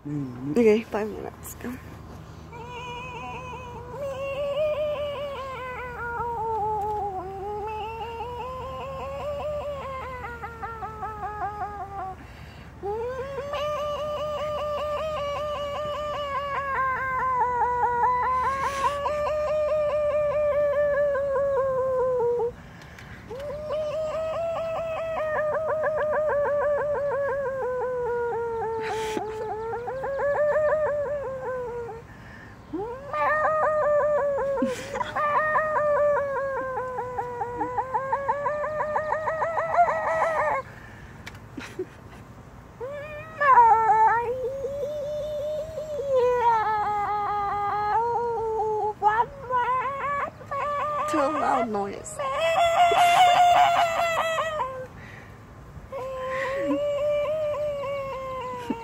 Okay, 5 minutes. Go. Too loud noise.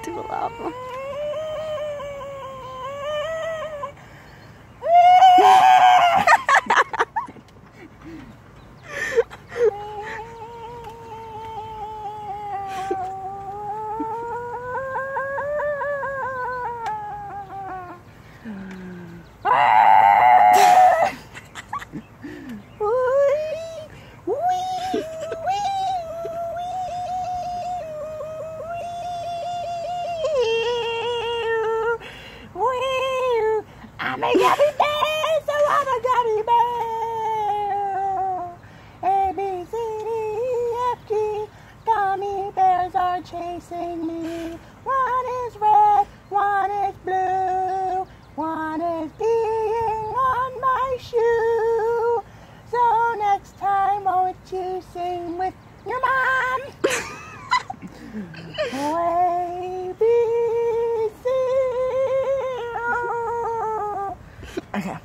Too loud noise. I'm a gummy bear, so I'm a gummy bear. A, B, C, D, F, G, gummy bears are chasing me. One is red, one is blue, one is peeing on my shoe. So next time, won't you sing with your mom? A, B, C. Okay.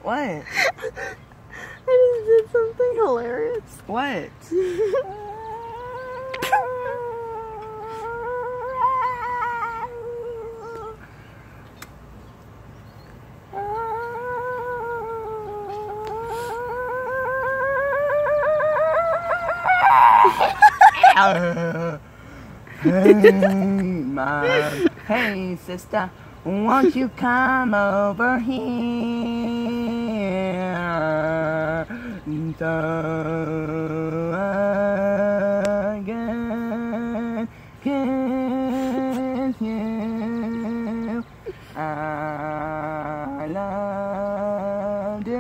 What? I just did something hilarious. What? Hey, Mom. Hey, sister. Won't you come over here so I can kiss you? I love doing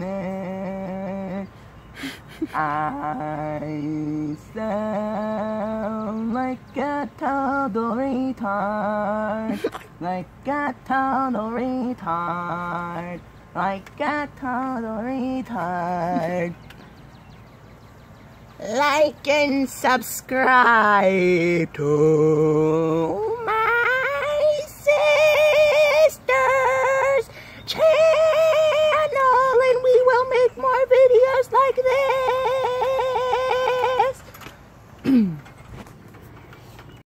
it. I sound like a total retard, like a total retard, like a total retard. Like and subscribe to my